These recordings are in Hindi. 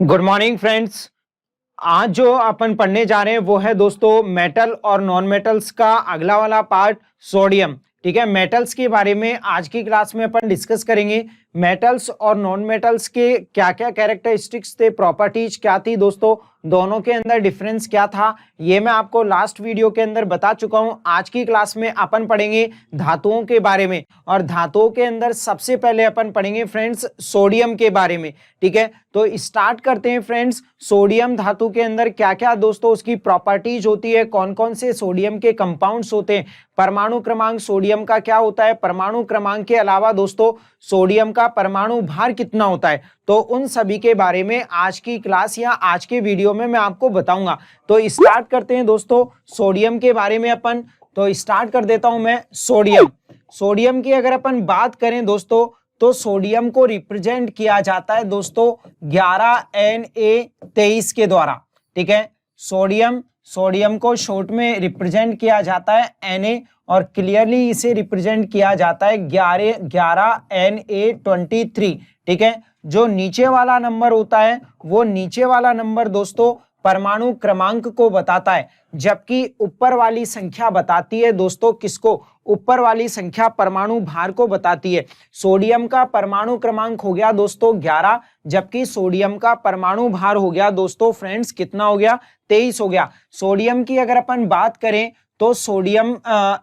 Good morning friends. आज जो अपन पढ़ने जा रहे हैं वो है दोस्तों मेटल और नॉन मेटल्स का अगला वाला पार्ट सोडियम। ठीक है, मेटल्स के बारे में आज की क्लास में अपन डिस्कस करेंगे। मेटल्स और नॉन मेटल्स के क्या क्या कैरेक्टरिस्टिक्स थे, प्रॉपर्टीज क्या थी दोस्तों, दोनों के अंदर डिफरेंस क्या था, ये मैं आपको लास्ट वीडियो के अंदर बता चुका हूं। आज की क्लास में अपन पढ़ेंगे धातुओं के बारे में, और धातुओं के अंदर सबसे पहले अपन पढ़ेंगे फ्रेंड्स सोडियम के बारे में। ठीक है, तो स्टार्ट करते हैं फ्रेंड्स। सोडियम धातु के अंदर क्या क्या दोस्तों उसकी प्रॉपर्टीज होती है, कौन कौन से सोडियम के कंपाउंड्स होते हैं, परमाणु क्रमांक सोडियम का क्या होता है, परमाणु क्रमांक के अलावा दोस्तों सोडियम का परमाणु भार कितना होता है, तो उन सभी के बारे में आज की क्लास या आज के वीडियो में मैं आपको बताऊंगा। तो स्टार्ट करते हैं दोस्तों सोडियम के बारे में अपन। तो स्टार्ट कर देता हूं मैं सोडियम। सोडियम की अगर अपन बात करें दोस्तों, तो सोडियम को रिप्रेजेंट किया जाता है दोस्तों 11Na23 के द्वारा। ठीक है, सोडियम को शॉर्ट में रिप्रेजेंट किया जाता है Na, और क्लियरली इसे रिप्रेजेंट किया जाता है 11Na23। ठीक है, जो नीचे वाला नंबर होता है वो नीचे वाला नंबर दोस्तों परमाणु क्रमांक को बताता है, जबकि ऊपर वाली संख्या बताती है दोस्तों किसको, ऊपर वाली संख्या परमाणु भार को बताती है। सोडियम का परमाणु क्रमांक हो गया दोस्तों 11, जबकि सोडियम का परमाणु भार हो गया दोस्तों फ्रेंड्स कितना हो गया, 23 हो गया। सोडियम की अगर अपन बात करें तो सोडियम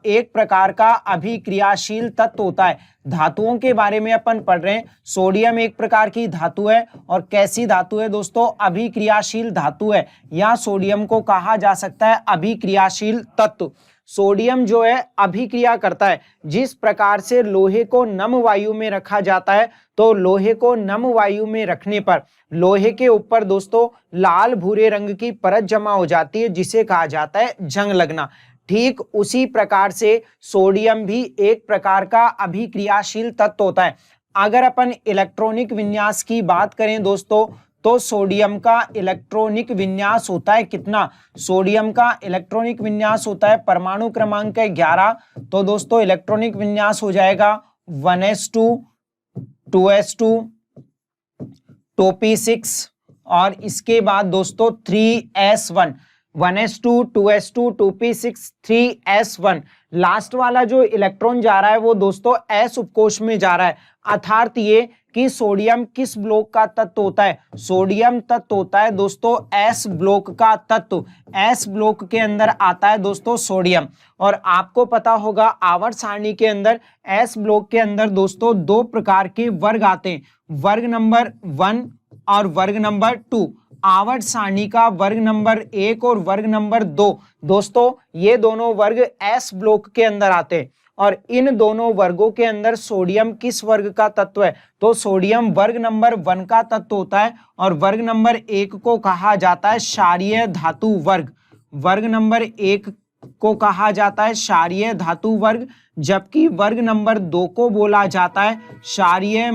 एक प्रकार का अभिक्रियाशील तत्व होता है। धातुओं के बारे में अपन पढ़ रहे हैं। सोडियम एक प्रकार की धातु है, और कैसी धातु है दोस्तों, अभिक्रियाशील धातु है, या सोडियम को कहा जा सकता है अभिक्रियाशील तत्व। सोडियम जो है अभिक्रिया करता है। जिस प्रकार से लोहे को नम वायु में रखा जाता है, तो लोहे को नम वायु में रखने पर लोहे के ऊपर दोस्तों लाल भूरे रंग की परत जमा हो जाती है, जिसे कहा जाता है जंग लगना। ठीक उसी प्रकार से सोडियम भी एक प्रकार का अभिक्रियाशील तत्व होता है। अगर अपन इलेक्ट्रॉनिक विन्यास की बात करें दोस्तों, तो सोडियम का इलेक्ट्रॉनिक विन्यास होता है कितना, सोडियम का इलेक्ट्रॉनिक विन्यास होता है परमाणु क्रमांक है 11, तो दोस्तों इलेक्ट्रॉनिक विन्यास हो जाएगा 1s2 2s2 2p6, और इसके बाद दोस्तों 3s1, 1s2 2s2 2p6 3s1। Last वाला जो इलेक्ट्रॉन जा रहा है वो दोस्तों s उपकोष में जा रहा है। अर्थात ये कि सोडियम किस ब्लॉक का तत्व होता है, सोडियम तत्व होता है दोस्तों s ब्लॉक का तत्व। s ब्लॉक के अंदर आता है दोस्तों सोडियम। और आपको पता होगा आवर्त सारणी के अंदर s ब्लॉक के अंदर दोस्तों दो प्रकार के वर्ग आते हैं, वर्ग नंबर 1 और वर्ग नंबर 2। आवर्त सारणी का वर्ग नंबर 1 और वर्ग नंबर 2 दोस्तों ये दोनों वर्ग एस ब्लॉक के अंदर आते हैं। और इन दोनों वर्गों के अंदर सोडियम किस वर्ग का तत्व है, तो सोडियम वर्ग नंबर 1 का तत्व होता है, और वर्ग नंबर 1 को कहा जाता है क्षारीय धातु वर्ग। वर्ग नंबर 1 को कहा जाता है क्षारीय धातु वर्ग, जबकि वर्ग नंबर 2 को बोला जाता है क्षारीय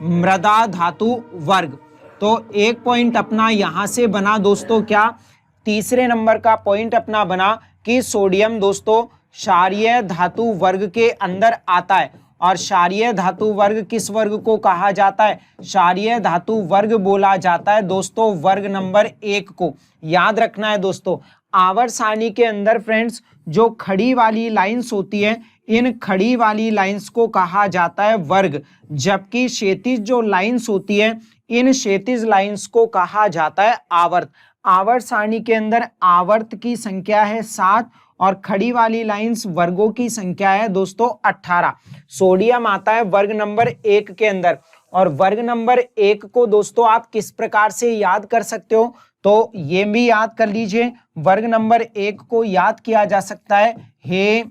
मृदा धातु वर्ग। तो एक पॉइंट अपना यहां से बना दोस्तों, क्या तीसरे नंबर का पॉइंट अपना बना कि सोडियम दोस्तों क्षारीय धातु वर्ग के अंदर आता है। और क्षारीय धातु वर्ग किस वर्ग को कहा जाता है, क्षारीय धातु वर्ग बोला जाता है दोस्तों वर्ग नंबर 1 को। याद रखना है दोस्तों, आवर्त सारणी के अंदर फ्रेंड्स जो खड़ी वाली लाइंस होती है, इन खड़ी वाली लाइंस को कहा जाता है वर्ग, जबकि क्षैतिज जो लाइंस होती है इन क्षैतिज लाइंस को कहा जाता है आवर्त। आवर्त सारणी के अंदर आवर्त की संख्या है 7, और खड़ी वाली लाइंस वर्गों की संख्या है दोस्तों 18। सोडियम आता है वर्ग नंबर 1 के अंदर, और वर्ग नंबर 1 को दोस्तों आप किस प्रकार से याद कर सकते हो, तो ये भी याद कर लीजिए। वर्ग नंबर 1 को याद किया जा सकता है हे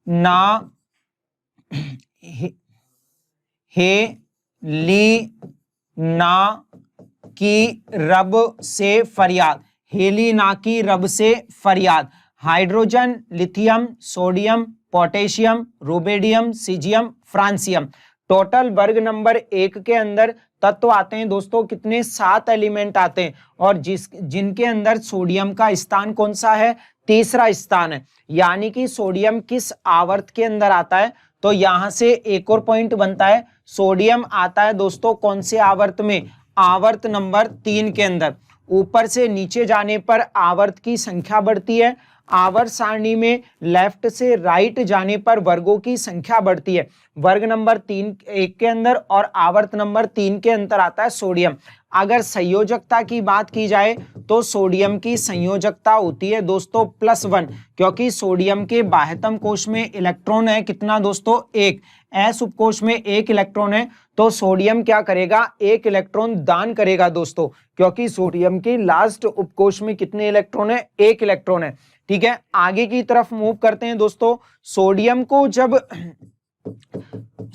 ना हे ली ना की रब से फरियाद, हेली ना की रब से फरियाद। Hydrogen, lithium, sodium, potassium, rubidium, caesium, francium. Total वर्ग नंबर 1 के अंदर तत्व आते हैं दोस्तों कितने, 7 एलिमेंट आते हैं, और जिनके अंदर सोडियम का स्थान कौन सा है, तीसरा स्थान है। यानी कि सोडियम किस आवर्त के अंदर आता है, तो यहां से एक और पॉइंट बनता है, सोडियम आता है दोस्तों कौन से आवर्त में, आवर्त नंबर 3 के अंदर। ऊपर से नीचे जाने पर आवर्त की संख्या बढ़ती है, आवर्त सारणी में लेफ्ट से राइट जाने पर वर्गों की संख्या बढ़ती है। वर्ग नंबर 1 के अंदर और आवर्त नंबर 3 के अंदर आता है सोडियम। अगर संयोजकता की बात की जाए तो सोडियम की संयोजकता होती है दोस्तों +1, क्योंकि सोडियम के बाह्यतम कोश में इलेक्ट्रॉन है कितना दोस्तों, 1। एस उपकोश में 1 इलेक्ट्रॉन है, तो सोडियम क्या करेगा, 1 इलेक्ट्रॉन दान करेगा दोस्तों, क्योंकि सोडियम के लास्ट उपकोश में कितने इलेक्ट्रॉन है, 1 इलेक्ट्रॉन है। ठीक है, आगे की तरफ मूव करते हैं दोस्तों। सोडियम को जब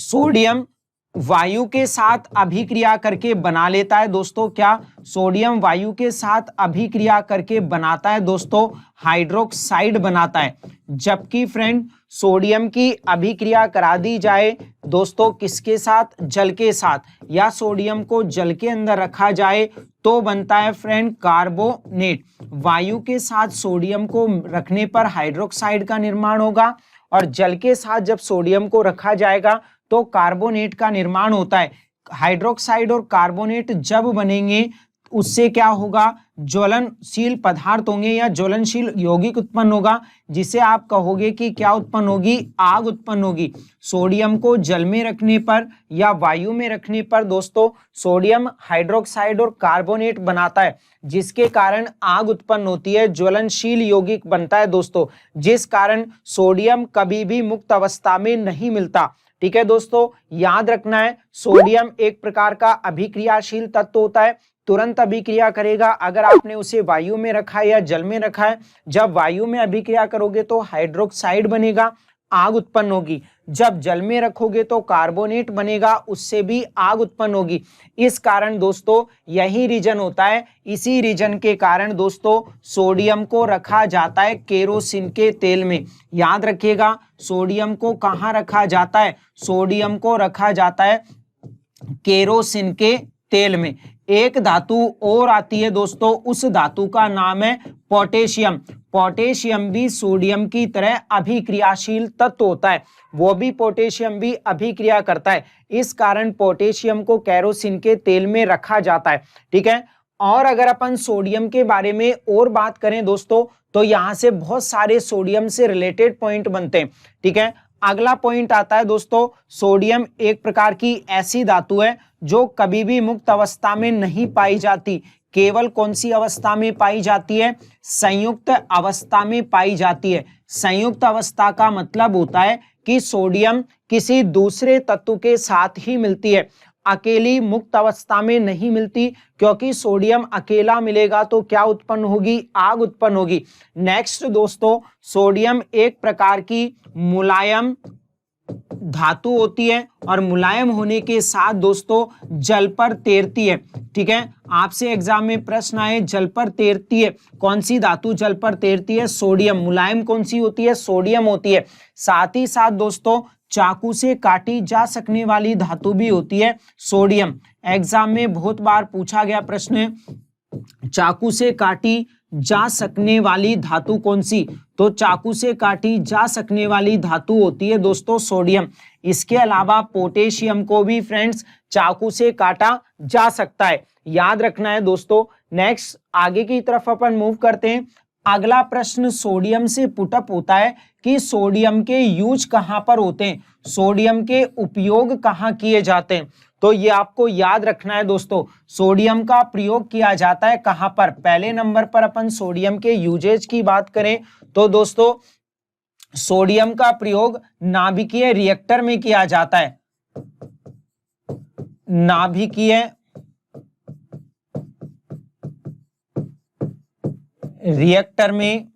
सोडियम वायु के साथ अभिक्रिया करके बना लेता है दोस्तों, क्या सोडियम वायु के साथ अभिक्रिया करके बनाता है दोस्तों, हाइड्रोक्साइड बनाता है। जबकि फ्रेंड सोडियम की अभिक्रिया करा दी जाए दोस्तों किसके साथ, जल के साथ, या सोडियम को जल के अंदर रखा जाए तो बनता है फ्रेंड कार्बोनेट। वायु के साथ सोडियम को रखने पर हाइड्रोक्साइड का निर्माण होगा, और जल के साथ जब सोडियम को रखा जाएगा तो कार्बोनेट का निर्माण होता है। हाइड्रोक्साइड और कार्बोनेट जब बनेंगे उससे क्या होगा, ज्वलनशील पदार्थ होंगे या ज्वलनशील यौगिक उत्पन्न होगा, जिसे आप कहोगे कि क्या उत्पन्न होगी, आग उत्पन्न होगी। सोडियम को जल में रखने पर या वायु में रखने पर दोस्तों सोडियम हाइड्रोक्साइड और कार्बोनेट बनाता है, जिसके कारण आग उत्पन्न होती है, ज्वलनशील यौगिक बनता है दोस्तों, जिस कारण सोडियम कभी भी मुक्त अवस्था में नहीं मिलता। ठीक है दोस्तों, याद रखना है सोडियम एक प्रकार का अभिक्रियाशील तत्व होता है, तुरंत अभिक्रिया करेगा अगर आपने उसे वायु में रखा है या जल में रखा है। जब वायु में अभिक्रिया करोगे तो हाइड्रोक्साइड बनेगा, आग उत्पन्न होगी। जब जल में रखोगे तो कार्बोनेट बनेगा, उससे भी आग उत्पन्न होगी। इस कारण दोस्तों यही रीजन होता है, इसी रीजन के कारण दोस्तों सोडियम को रखा जाता है केरोसिन के तेल में। याद रखिएगा सोडियम को कहाँ रखा जाता है, सोडियम को रखा जाता है केरोसिन के तेल में। एक धातु और आती है दोस्तों, उस धातु का नाम है पोटेशियम। पोटेशियम भी सोडियम की तरह अभिक्रियाशील तत्व होता है, वो भी पोटेशियम भी अभिक्रिया करता है, इस कारण पोटेशियम को केरोसिन के तेल में रखा जाता है। ठीक है, और अगर अपन सोडियम के बारे में और बात करें दोस्तों तो यहां से बहुत सारे सोडियम से रिलेटेड पॉइंट बनते हैं। ठीक है, अगला पॉइंट आता है दोस्तों, सोडियम एक प्रकार की ऐसी धातु है जो कभी भी मुक्त अवस्था में नहीं पाई जाती, केवल कौन सी अवस्था में पाई जाती है, संयुक्त अवस्था में पाई जाती है। संयुक्त अवस्था का मतलब होता है कि सोडियम किसी दूसरे तत्व के साथ ही मिलती है, अकेली मुक्त अवस्था में नहीं मिलती, क्योंकि सोडियम अकेला मिलेगा तो क्या उत्पन्न होगी, आग उत्पन्न होगी। नेक्स्ट दोस्तों, सोडियम एक प्रकार की मुलायम धातु होती है और मुलायम होने के साथ दोस्तों जल पर तैरती है। ठीक है, आपसे एग्जाम में प्रश्न आए जल पर तैरती है, कौन सी धातु जल पर तैरती है, सोडियम। मुलायम कौन सी होती है, सोडियम होती है। साथ ही साथ दोस्तों चाकू से काटी जा सकने वाली धातु भी होती है सोडियम। एग्जाम में बहुत बार पूछा गया प्रश्न है, चाकू से काटी जा सकने वाली धातु कौन सी, तो चाकू से काटी जा सकने वाली धातु होती है दोस्तों सोडियम। इसके अलावा पोटेशियम को भी फ्रेंड्स चाकू से काटा जा सकता है, याद रखना है दोस्तों। नेक्स्ट आगे की तरफ अपन मूव करते हैं। अगला प्रश्न सोडियम से पुटअप होता है कि सोडियम के यूज कहां पर होते हैं, सोडियम के उपयोग कहां किए जाते हैं। तो ये आपको याद रखना है दोस्तों, सोडियम का प्रयोग किया जाता है कहां पर। पहले नंबर पर अपन सोडियम के यूजेज की बात करें तो दोस्तों सोडियम का प्रयोग नाभिकीय रिएक्टर में किया जाता है। नाभिकीय रिएक्टर में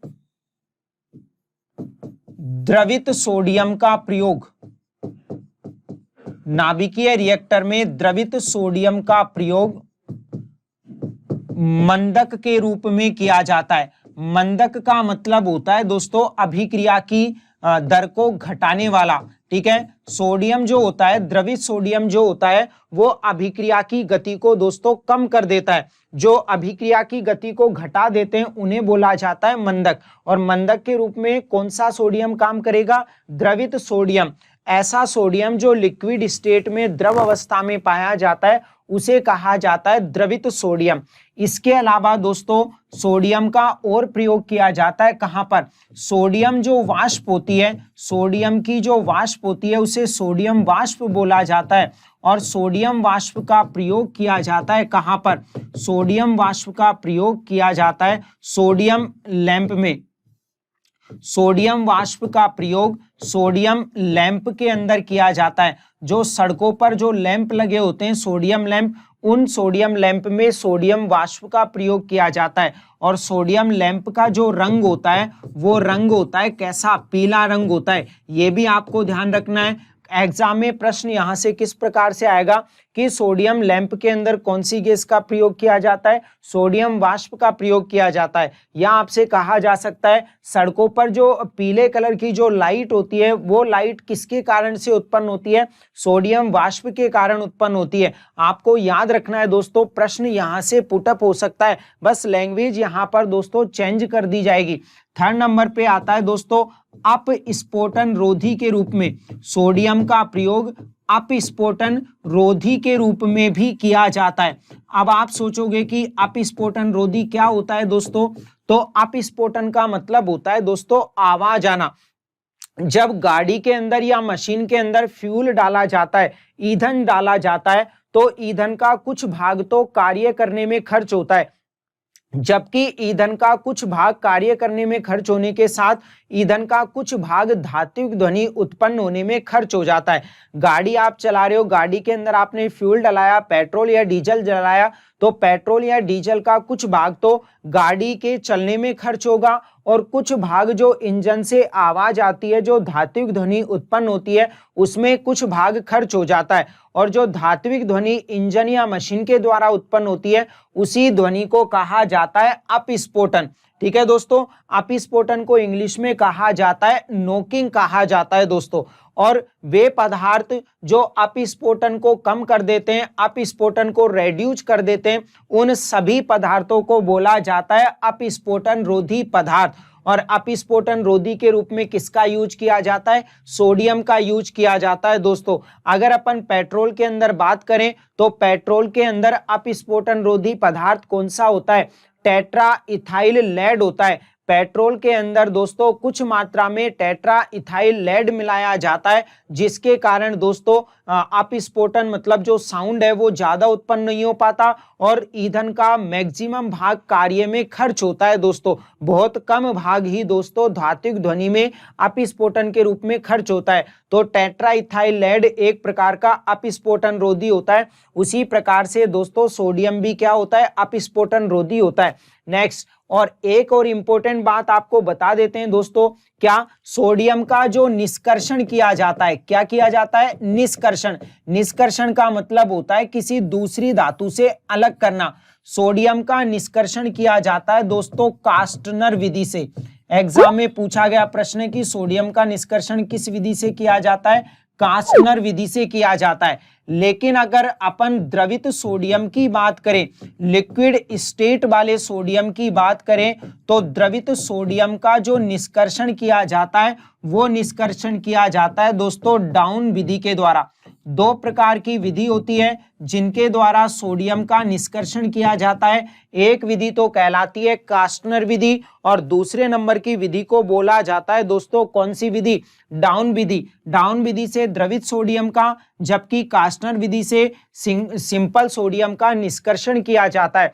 द्रवित सोडियम का प्रयोग, नाभिकीय रिएक्टर में द्रवित सोडियम का प्रयोग मंदक के रूप में किया जाता है। मंदक का मतलब होता है दोस्तों अभिक्रिया की दर को घटाने वाला। ठीक है, सोडियम जो होता है, द्रवित सोडियम जो होता है वो अभिक्रिया की गति को दोस्तों कम कर देता है। जो अभिक्रिया की गति को घटा देते हैं उन्हें बोला जाता है मंदक। और मंदक के रूप में कौन सा सोडियम काम करेगा, द्रवित सोडियम। ऐसा सोडियम जो लिक्विड स्टेट में द्रव अवस्था में पाया जाता है उसे कहा जाता है द्रवित सोडियम। इसके अलावा दोस्तों सोडियम का और प्रयोग किया जाता है कहां पर, सोडियम जो वाष्प होती है, सोडियम की जो वाष्प होती है उसे सोडियम वाष्प बोला जाता है। और सोडियम वाष्प का प्रयोग किया जाता है कहां पर, सोडियम वाष्प का प्रयोग किया जाता है सोडियम लैंप में। सोडियम वाष्प का प्रयोग सोडियम लैंप के अंदर किया जाता है। जो सड़कों पर जो लैंप लगे होते हैं सोडियम लैंप, उन सोडियम लैंप में सोडियम वाष्प का प्रयोग किया जाता है। और सोडियम लैंप का जो रंग होता है वो रंग होता है कैसा, पीला रंग होता है। ये भी आपको ध्यान रखना है। एग्जाम में प्रश्न यहां से किस प्रकार से आएगा कि सोडियम लैंप के अंदर कौन सी गैस का प्रयोग किया जाता है, सोडियम वाष्प का प्रयोग किया जाता है। या आपसे कहा जा सकता है सड़कों पर जो पीले कलर की जो लाइट होती है वो लाइट किसके कारण से उत्पन्न होती है, सोडियम वाष्प के कारण उत्पन्न होती है। आपको याद रखना है दोस्तों, प्रश्न यहां से पुटअप हो सकता है, बस लैंग्वेज यहां पर दोस्तों चेंज कर दी जाएगी। थर्ड नंबर पे आता है दोस्तों अपस्फोटन रोधी के रूप में। सोडियम का प्रयोग अपस्फोटन रोधी के रूप में भी किया जाता है। अब आप सोचोगे कि अपस्फोटन रोधी क्या होता है दोस्तों, तो अपस्फोटन का मतलब होता है दोस्तों आवाज आना। जब गाड़ी के अंदर या मशीन के अंदर फ्यूल डाला जाता है, ईंधन डाला जाता है, तो ईंधन का कुछ भाग तो कार्य करने में खर्च होता है, जबकि ईंधन का कुछ भाग कार्य करने में खर्च होने के साथ ईंधन का कुछ भाग धात्विक ध्वनि उत्पन्न होने में खर्च हो जाता है। गाड़ी आप चला रहे हो, गाड़ी के अंदर आपने फ्यूल डलाया, पेट्रोल या डीजल जलाया, तो पेट्रोल या डीजल का कुछ भाग तो गाड़ी के चलने में खर्च होगा और कुछ भाग जो इंजन से आवाज आती है, जो धात्विक ध्वनि उत्पन्न होती है, उसमें कुछ भाग खर्च हो जाता है। और जो धात्विक ध्वनि इंजन या मशीन के द्वारा उत्पन्न होती है उसी ध्वनि को कहा जाता है अपस्फोटन। ठीक है दोस्तों, अपस्फोटन को इंग्लिश में कहा जाता है नोकिंग कहा जाता है दोस्तों। और वे पदार्थ जो अपस्फोटन को कम कर देते हैं, अपस्फोटन को रेड्यूस कर देते हैं, उन सभी पदार्थों को बोला जाता है अपस्फोटन रोधी पदार्थ। और अपस्फोटन रोधी के रूप में किसका यूज किया जाता है, सोडियम का यूज किया जाता है दोस्तों। अगर अपन पेट्रोल के अंदर बात करें तो पेट्रोल के अंदर अपस्फोटन रोधी पदार्थ कौन सा होता है, टेट्रा इथाइल लेड होता है। पेट्रोल के अंदर दोस्तों कुछ मात्रा में टेट्रा इथाइल लेड मिलाया जाता है, जिसके कारण दोस्तों अपस्फोटन मतलब जो साउंड है वो ज्यादा उत्पन्न नहीं हो पाता और ईंधन का मैक्सिमम भाग कार्य में खर्च होता है दोस्तों। बहुत कम भाग ही दोस्तों धात्विक ध्वनि में अपस्फोटन के रूप में खर्च होता है। तो टेट्रा इथाइल लेड एक प्रकार का अपस्फोटन रोधी होता है। उसी प्रकार से दोस्तों सोडियम भी क्या होता है, अपस्फोटन रोधी होता है। नेक्स्ट, और एक और इंपॉर्टेंट बात आपको बता देते हैं दोस्तों, क्या सोडियम का जो निष्कर्षण किया जाता है, क्या किया जाता है, निष्कर्षण। निष्कर्षण का मतलब होता है किसी दूसरी धातु से अलग करना। सोडियम का निष्कर्षण किया जाता है दोस्तों कास्टनर विधि से। एग्जाम में पूछा गया प्रश्न कि सोडियम का निष्कर्षण किस विधि से किया जाता है, कास्टनर विधि से किया जाता है। लेकिन अगर अपन द्रवित सोडियम की बात करें, लिक्विड स्टेट वाले सोडियम की बात करें, तो द्रवित सोडियम का जो निष्कर्षण किया जाता है वो निष्कर्षण किया जाता है दोस्तों डाउन विधि के द्वारा। दो प्रकार की विधि होती है जिनके द्वारा सोडियम का निष्कर्षण किया जाता है। एक विधि तो कहलाती है कास्टनर विधि और दूसरे नंबर की विधि को बोला जाता है दोस्तों कौन सी विधि, डाउन विधि। डाउन विधि से द्रवित सोडियम का, जबकि कास्टनर विधि से सिंपल सोडियम का निष्कर्षण किया जाता है।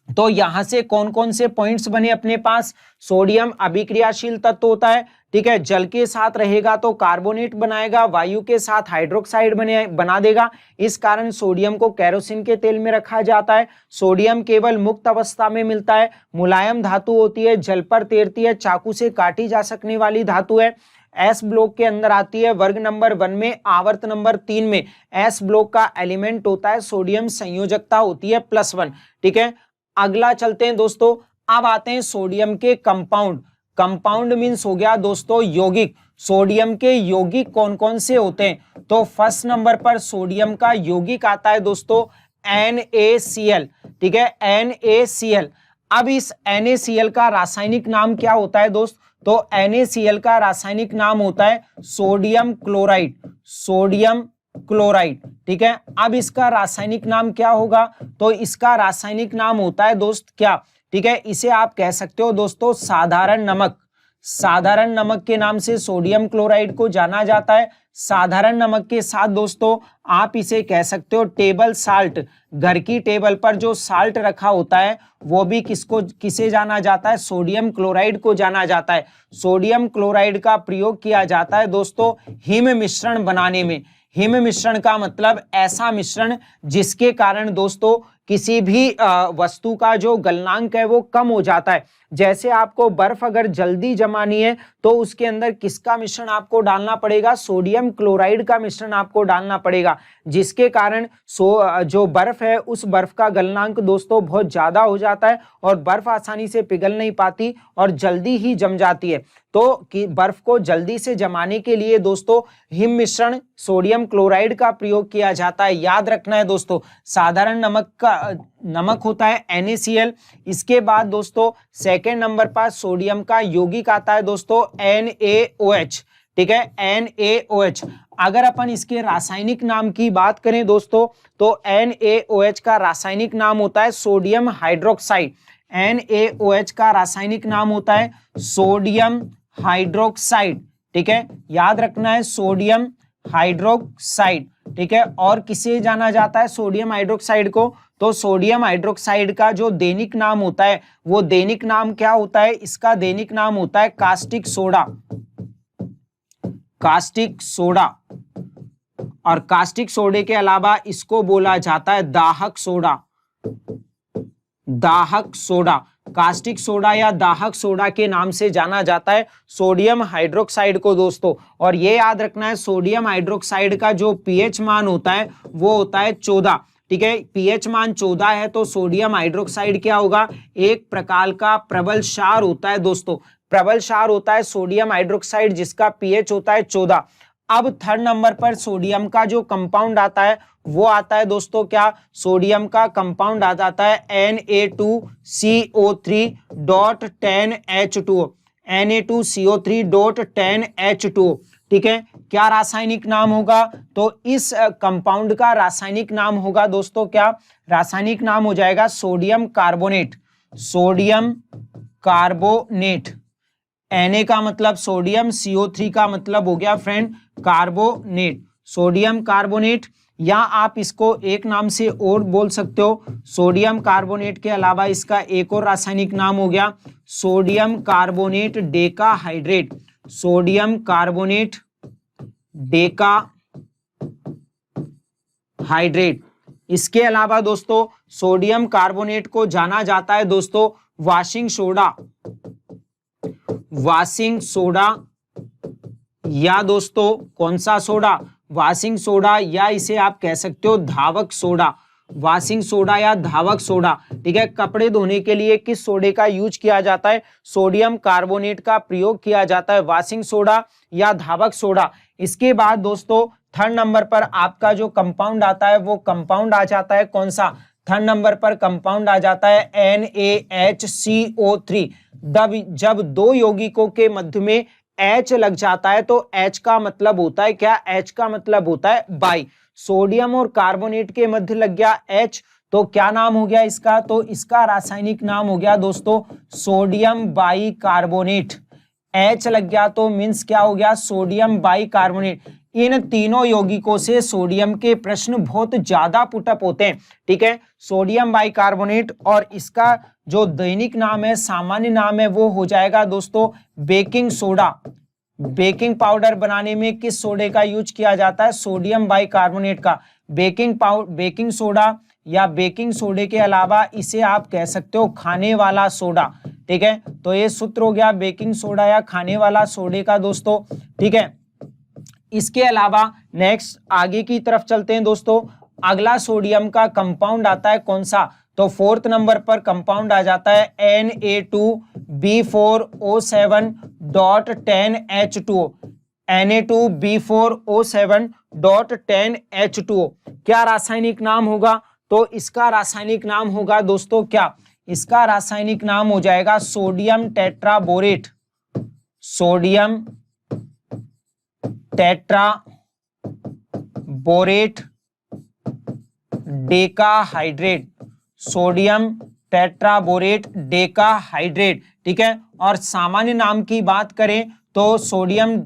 तो यहां से कौन कौन से पॉइंट्स बने अपने पास, सोडियम अभिक्रियाशील तत्व होता है, ठीक है, जल के साथ रहेगा तो कार्बोनेट बनाएगा, वायु के साथ हाइड्रोक्साइड बना देगा। इस कारण सोडियम को केरोसिन के तेल में रखा जाता है। सोडियम केवल मुक्त अवस्था में मिलता है, मुलायम धातु होती है, जल पर तैरती है, चाकू से काटी जा सकने वाली धातु है। एस ब्लॉक के अंदर आती है, वर्ग नंबर 1 में, आवर्त नंबर 3 में एस ब्लॉक का एलिमेंट होता है, सोडियम संयोजकता होती है +1। ठीक है, अगला चलते हैं दोस्तों। अब आते हैं सोडियम के कंपाउंड। कंपाउंड मीन्स हो गया दोस्तों यौगिक। सोडियम के यौगिक कौन कौन से होते हैं, तो फर्स्ट नंबर पर सोडियम का यौगिक आता है दोस्तों NaCl। ठीक है, NaCl। अब इस NaCl का रासायनिक नाम क्या होता है दोस्त, तो NaCl का रासायनिक नाम होता है सोडियम क्लोराइड। Sodium chloride. ठीक है, अब इसका रासायनिक नाम क्या होगा? तो इसका रासायनिक नाम होता है दोस्त क्या? ठीक है, इसे आप कह सकते हो दोस्तों साधारण नमक। साधारण नमक के नाम से सोडियम क्लोराइड को जाना जाता है। साधारण नमक के साथ दोस्तों आप इसे कह सकते हो टेबल साल्ट। घर की टेबल पर जो साल्ट रखा होता है वो भी किसे जाना जाता है? सोडियम क्लोराइड को जाना जाता है। सोडियम क्लोराइड का प्रयोग किया जाता है दोस्तों हिम मिश्रण बनाने में। हिम मिश्रण का मतलब ऐसा मिश्रण जिसके कारण दोस्तों किसी भी वस्तु का जो गलनांक है वो कम हो जाता है। जैसे आपको बर्फ अगर जल्दी जमानी है तो उसके अंदर किसका मिश्रण आपको डालना पड़ेगा? सोडियम क्लोराइड का मिश्रण आपको डालना पड़ेगा, जिसके कारण जो बर्फ है उस बर्फ का गलनांक दोस्तों बहुत ज्यादा हो जाता है और बर्फ आसानी से पिघल नहीं पाती और जल्दी ही जम जाती है। तो कि बर्फ को जल्दी से जमाने के लिए दोस्तों हिम मिश्रण सोडियम क्लोराइड का प्रयोग किया जाता है। याद रखना है दोस्तों, साधारण नमक होता है NaCl। इसके बाद दोस्तों सेकेंड नंबर पर सोडियम का यौगिक आता है दोस्तों NaOH। ठीक है, NaOH। अगर अपन इसके रासायनिक नाम की बात करें दोस्तों तो NaOH का रासायनिक नाम होता है सोडियम हाइड्रोक्साइड। NaOH का रासायनिक नाम होता है सोडियम हाइड्रोक्साइड। ठीक है, याद रखना है सोडियम हाइड्रोक्साइड। ठीक है, और किसे जाना जाता है सोडियम हाइड्रोक्साइड को? तो सोडियम हाइड्रोक्साइड का जो दैनिक नाम होता है वो दैनिक नाम क्या होता है? इसका दैनिक नाम होता है कास्टिक सोडा। Caustic soda. और कास्टिक सोडे के अलावा इसको बोला जाता है दाहक सोडा। दाहक सोडा, कास्टिक सोडा या दाहक सोडा के नाम से जाना जाता है सोडियम हाइड्रोक्साइड को दोस्तों। और ये याद रखना है सोडियम हाइड्रोक्साइड का जो पीएच मान होता है वो होता है 14। ठीक है, पीएच मान 14 है तो सोडियम हाइड्रोक्साइड क्या होगा? एक प्रकार का प्रबल क्षार होता है दोस्तों। प्रबल क्षार होता है सोडियम हाइड्रोक्साइड जिसका पीएच होता है 14। अब थर्ड नंबर पर सोडियम का जो कंपाउंड आता है वो आता है दोस्तों क्या? सोडियम का कंपाउंड आ जाता है Na2CO3.10H2O। Na2CO3.10H2O। ठीक है, क्या रासायनिक नाम होगा? तो इस कंपाउंड का रासायनिक नाम होगा दोस्तों क्या? रासायनिक नाम हो जाएगा sodium carbonate. Sodium carbonate. Na का मतलब सोडियम, CO3 का मतलब हो गया फ्रेंड कार्बोनेट, सोडियम कार्बोनेट। या आप इसको एक नाम से और बोल सकते हो, सोडियम कार्बोनेट के अलावा इसका एक और रासायनिक नाम हो गया sodium carbonate decahydrate. Sodium carbonate decahydrate. इसके अलावा दोस्तों सोडियम कार्बोनेट को जाना जाता है दोस्तों वॉशिंग सोडा। वॉशिंग सोडा या दोस्तों कौन सा सोडा? वॉशिंग सोडा, या इसे आप कह सकते हो धावक सोडा। वॉशिंग सोडा या धावक सोडा। ठीक है, कपड़े धोने के लिए किस सोडे का यूज किया जाता है? सोडियम कार्बोनेट का प्रयोग किया जाता है। वॉशिंग सोडा या धावक सोडा। इसके बाद दोस्तों थर्ड नंबर पर आपका जो कंपाउंड आता है वो कंपाउंड आ जाता है कौन सा? थर्ड नंबर पर कंपाउंड आ जाता है NaHCO3। जब दो यौगिकों के मध्य में H लग जाता है तो H का मतलब होता है क्या? H का मतलब होता है बाई। सोडियम और कार्बोनेट के मध्य लग गया H तो क्या नाम हो गया इसका? तो इसका रासायनिक नाम हो गया दोस्तों सोडियम बाई कार्बोनेट। H लग गया तो मीन्स क्या हो गया? Sodium by carbonate. इन तीनों यौगिकों से सोडियम के प्रश्न बहुत ज्यादा पुटअप होते हैं। ठीक है, सोडियम बाइकार्बोनेट। और इसका जो दैनिक नाम है, सामान्य नाम है, वो हो जाएगा दोस्तों बेकिंग सोडा। बेकिंग पाउडर बनाने में किस सोडे का यूज किया जाता है? सोडियम बाइकार्बोनेट का। बेकिंग सोडा या बेकिंग सोडे के अलावा इसे आप कह सकते हो खाने वाला सोडा। ठीक है, तो ये सूत्र हो गया बेकिंग सोडा या खाने वाला सोडे का दोस्तों। ठीक है, इसके अलावा नेक्स्ट आगे की तरफ चलते हैं दोस्तों। अगला सोडियम का कंपाउंड आता है कौन सा? तो फोर्थ नंबर पर कंपाउंड आ जाता है Na2B4O7.10H2O। Na2B4O7.10H2O। क्या रासायनिक नाम होगा? तो इसका रासायनिक नाम होगा दोस्तों क्या? इसका रासायनिक नाम हो जाएगा sodium tetraborate. Sodium tetra borate decahydrate, sodium tetraborate decahydrate, ठीक है। और सामान्य नाम की बात करें तो सोडियम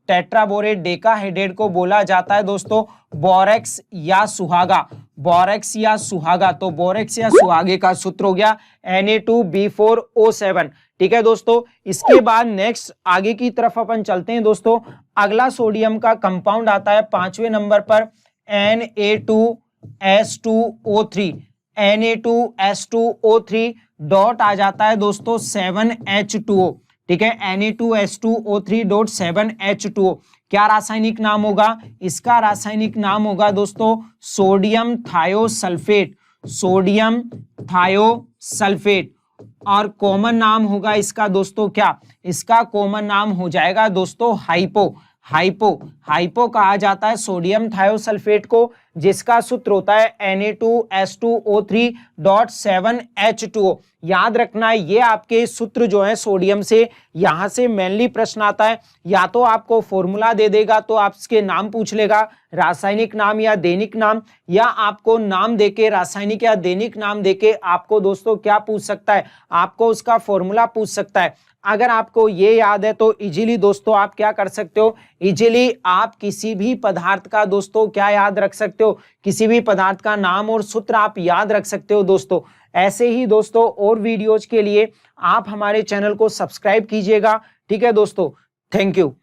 टेट्राबोरेट डेकाहाइड्रेट को बोला जाता है दोस्तों बोरेक्स या सुहागा, बोरेक्स या सुहागा। तो बोरेक्स या सुहागे का सूत्र हो गया Na2B4O7, ठीक है दोस्तों। इसके बाद नेक्स्ट आगे की तरफ अपन चलते हैं दोस्तों। अगला सोडियम का कंपाउंड आता है 5वें नंबर पर Na2S2O3, Na2S2O3 डॉट आ जाता है दोस्तों 7H2O, ठीक है। Na2S2O3 डॉट 7H2O क्या रासायनिक नाम होगा? इसका रासायनिक नाम होगा दोस्तों सोडियम थायोसल्फेट, सोडियम थायोसल्फेट। और कॉमन नाम होगा इसका दोस्तों क्या? इसका कॉमन नाम हो जाएगा दोस्तों हाइपो, हाइपो, हाइपो कहा जाता है सोडियम थायोसल्फेट को, जिसका सूत्र होता है Na2S2O3 डॉट 7H2O। याद रखना ये आपके सूत्र जो है सोडियम से, यहां से मेनली प्रश्न आता है। या तो आपको फॉर्मूला दे देगा तो आपके नाम पूछ लेगा, रासायनिक नाम या दैनिक नाम, या आपको नाम देके रासायनिक या दैनिक नाम देके आपको दोस्तों क्या पूछ सकता है? आपको उसका फॉर्मूला पूछ सकता है। अगर आपको ये याद है तो इजीली दोस्तों आप क्या कर सकते हो? इजीली आप किसी भी पदार्थ का दोस्तों क्या याद रख सकते हो? किसी भी पदार्थ का नाम और सूत्र आप याद रख सकते हो दोस्तों। ऐसे ही दोस्तों और वीडियोज के लिए आप हमारे चैनल को सब्सक्राइब कीजिएगा, ठीक है दोस्तों। Thank you.